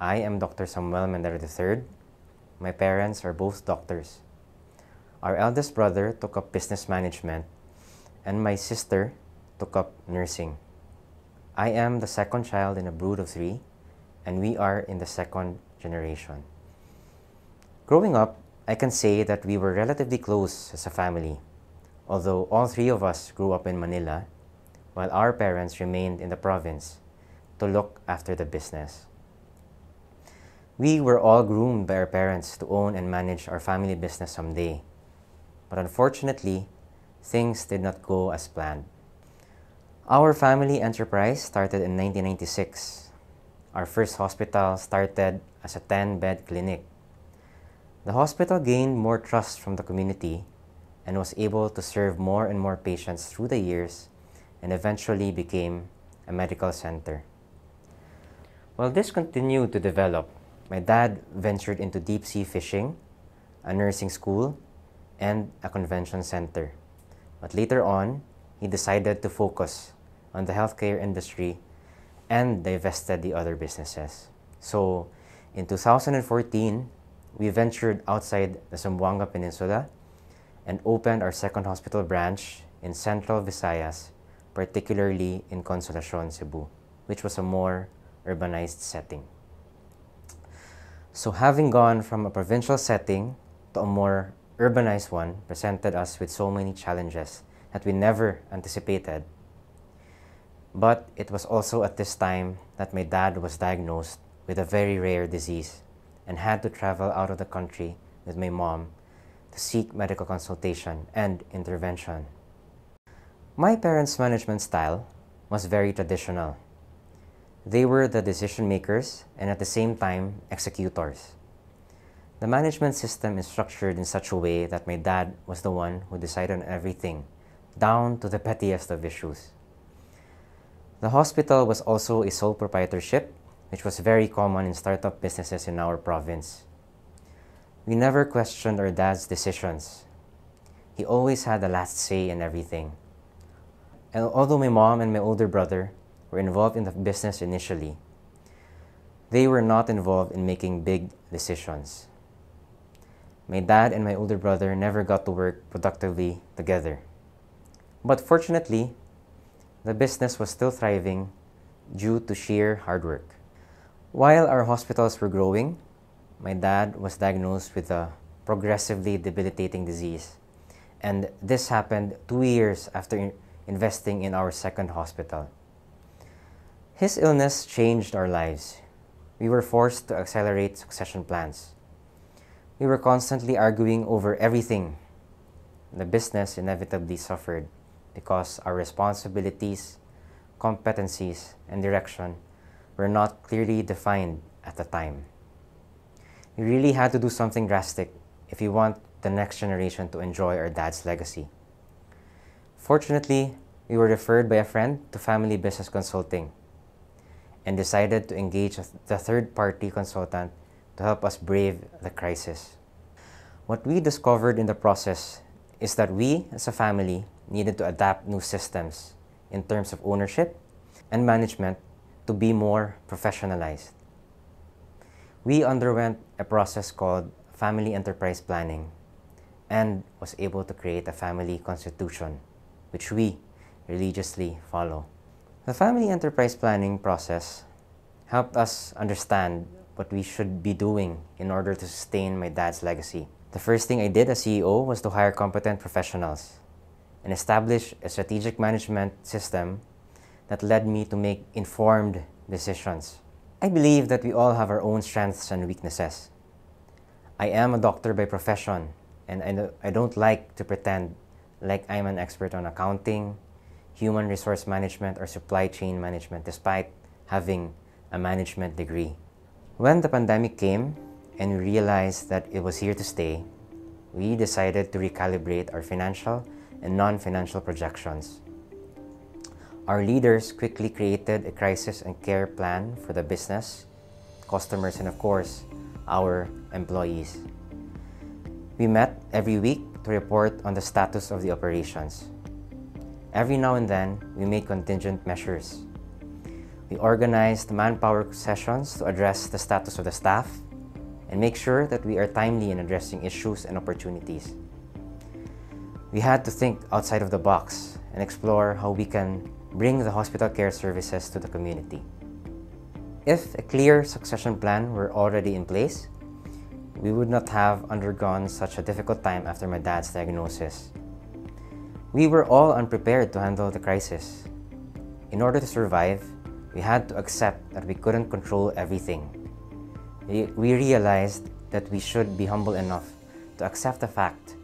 I am Dr. Samuel Mendera III. My parents are both doctors. Our eldest brother took up business management, and my sister took up nursing. I am the second child in a brood of 3, and we are in the second generation. Growing up, I can say that we were relatively close as a family, although all 3 of us grew up in Manila, while our parents remained in the province to look after the business. We were all groomed by our parents to own and manage our family business someday, but unfortunately, things did not go as planned. Our family enterprise started in 1996. Our first hospital started as a 10-bed clinic. The hospital gained more trust from the community and was able to serve more and more patients through the years and eventually became a medical center. While this continued to develop, my dad ventured into deep-sea fishing, a nursing school, and a convention center. But later on, he decided to focus on the healthcare industry and divested the other businesses. So, in 2014, we ventured outside the Zamboanga Peninsula and opened our second hospital branch in Central Visayas, particularly in Consolacion, Cebu, which was a more urbanized setting. So having gone from a provincial setting to a more urbanized one presented us with so many challenges that we never anticipated. But it was also at this time that my dad was diagnosed with a very rare disease and had to travel out of the country with my mom to seek medical consultation and intervention. My parents' management style was very traditional. They were the decision makers and at the same time executors. The management system is structured in such a way that my dad was the one who decided on everything, down to the pettiest of issues. The hospital was also a sole proprietorship, which was very common in startup businesses in our province. We never questioned our dad's decisions. He always had the last say in everything. And although my mom and my older brother were involved in the business initially, they were not involved in making big decisions. My dad and my older brother never got to work productively together. But fortunately, the business was still thriving due to sheer hard work. While our hospitals were growing, my dad was diagnosed with a progressively debilitating disease, and this happened 2 years after investing in our second hospital. His illness changed our lives. We were forced to accelerate succession plans. We were constantly arguing over everything. The business inevitably suffered because our responsibilities, competencies, and direction were not clearly defined at the time. We really had to do something drastic if we want the next generation to enjoy our dad's legacy. Fortunately, we were referred by a friend to Family Business Consulting and decided to engage the third-party consultant to help us brave the crisis. What we discovered in the process is that we, as a family, needed to adapt new systems in terms of ownership and management to be more professionalized. We underwent a process called family enterprise planning and was able to create a family constitution, which we religiously follow. The family enterprise planning process helped us understand what we should be doing in order to sustain my dad's legacy. The first thing I did as CEO was to hire competent professionals and establish a strategic management system that led me to make informed decisions. I believe that we all have our own strengths and weaknesses. I am a doctor by profession, and I don't like to pretend like I'm an expert on accounting, human resource management, or supply chain management despite having a management degree. When the pandemic came and we realized that it was here to stay, we decided to recalibrate our financial and non-financial projections. Our leaders quickly created a crisis and care plan for the business, customers, and of course, our employees. We met every week to report on the status of the operations. Every now and then, we made contingent measures. We organized manpower sessions to address the status of the staff and make sure that we are timely in addressing issues and opportunities. We had to think outside of the box and explore how we can bring the hospital care services to the community. If a clear succession plan were already in place, we would not have undergone such a difficult time after my dad's diagnosis. We were all unprepared to handle the crisis. In order to survive, we had to accept that we couldn't control everything. We realized that we should be humble enough to accept the fact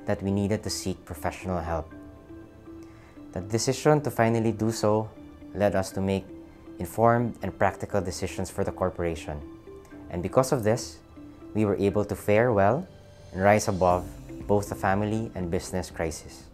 that we needed to seek professional help. The decision to finally do so led us to make informed and practical decisions for the corporation. And because of this, we were able to fare well and rise above both the family and business crisis.